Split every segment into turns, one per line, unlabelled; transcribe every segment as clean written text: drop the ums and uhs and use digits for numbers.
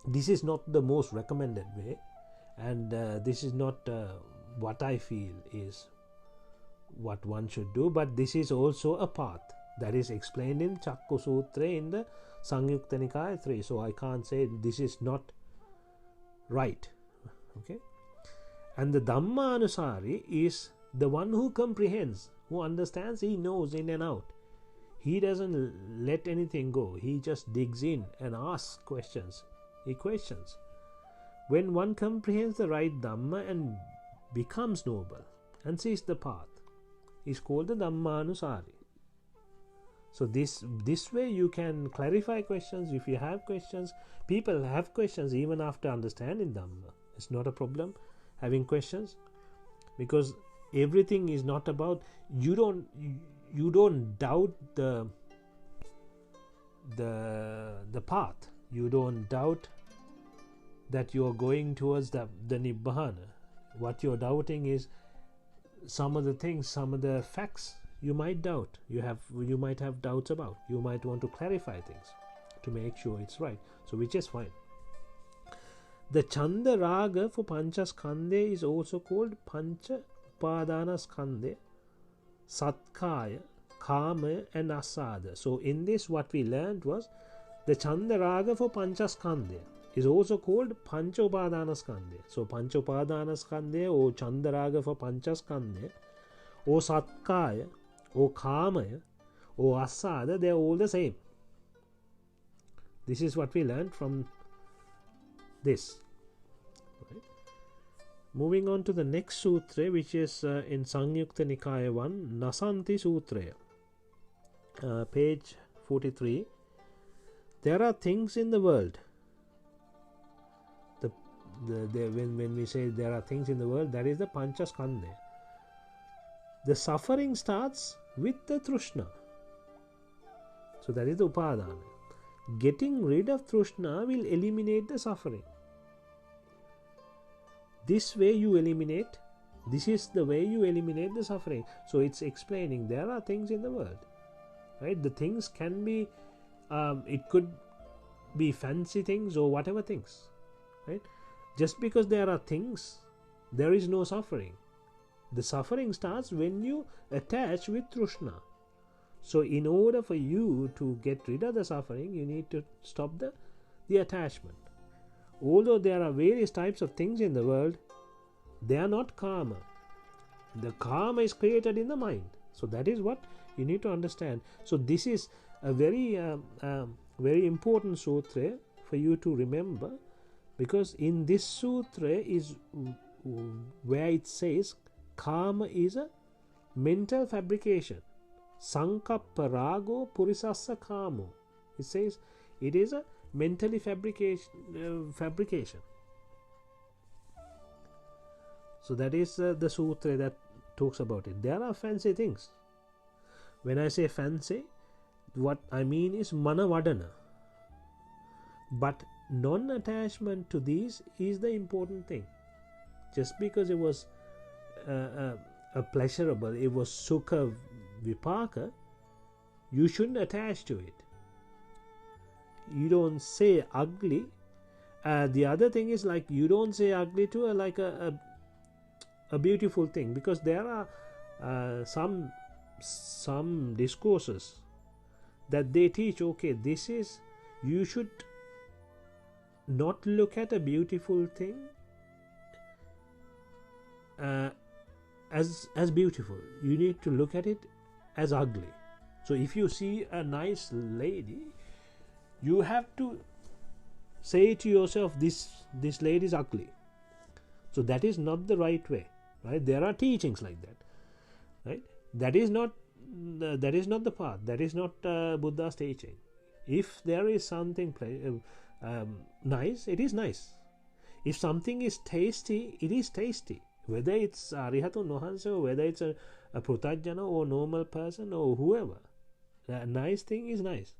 this is not the most recommended way, and this is not what I feel is what one should do, but this is also a path that is explained in Chakku Sutra in the Samyukta Nikaya 3. So I can't say this is not right. Okay, and the Dhammanusari is the one who comprehends, who understands, he knows in and out. He doesn't let anything go. He just digs in and asks questions. He questions. When one comprehends the right Dhamma and becomes noble and sees the path, is called the Dhammanusari. So this way you can clarify questions. If you have questions, people have questions even after understanding Dhamma. It's not a problem having questions, because everything is not about, you don't doubt the path. You don't doubt that you are going towards the Nibbhana. What you're doubting is some of the things, some of the facts you might doubt. You might have doubts about. You might want to clarify things to make sure it's right. So which is fine. The Chanda Raga for Panchaskandhe is also called Pancha Upadanaskandhe, Satkaya, Kama and Asada. So in this what we learned was the Chanda Raga for Panchaskandhe is also called Pancha Upadanaskandhe. So Pancha Upadanaskandhe or Chanda Raga for Panchaskandhe or Satkaya or Kamaya or Asada, they are all the same. This is what we learned from this. Right. Moving on to the next sutra, which is in Samyukta Nikaya 1, Nasanti Sutra, page 43. There are things in the world. When we say there are things in the world, that is the Panchaskandhe. The suffering starts with the Trishna. So that is the Upadana. Getting rid of Trishna will eliminate the suffering. This way you eliminate, this is the way you eliminate the suffering. So it's explaining there are things in the world. Right? The things can be, it could be fancy things or whatever things. Right? Just because there are things, there is no suffering. The suffering starts when you attach with Trishna. So in order for you to get rid of the suffering, you need to stop the attachment. Although there are various types of things in the world, they are not karma. The karma is created in the mind. So that is what you need to understand. So this is a very important sutra for you to remember, because in this sutra is where it says karma is a mental fabrication. Sankappa rago purisassa kamo. It says it is a mentally fabrication. So that is the sutra that talks about it. There are fancy things. When I say fancy, what I mean is manavadana. But non-attachment to these is the important thing. Just because it was a pleasurable, it was sukha vipaka, you shouldn't attach to it. You don't say ugly. The other thing is, like, you don't say ugly to a beautiful thing, because there are some discourses that they teach, okay, this is, you should not look at a beautiful thing as beautiful. You need to look at it as ugly. So if you see a nice lady, you have to say to yourself, this lady is ugly. So that is not the right way, right? There are teachings like that, right? That is not the path. That is not Buddha's teaching. If there is something nice, it is nice. If something is tasty, it is tasty. Whether it's Arihatun Wahanse or whether it's a Prutajjana or normal person or whoever, a nice thing is nice.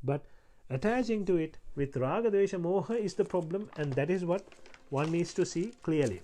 But attaching to it with Raga, Dvesha, Moha is the problem, and that is what one needs to see clearly.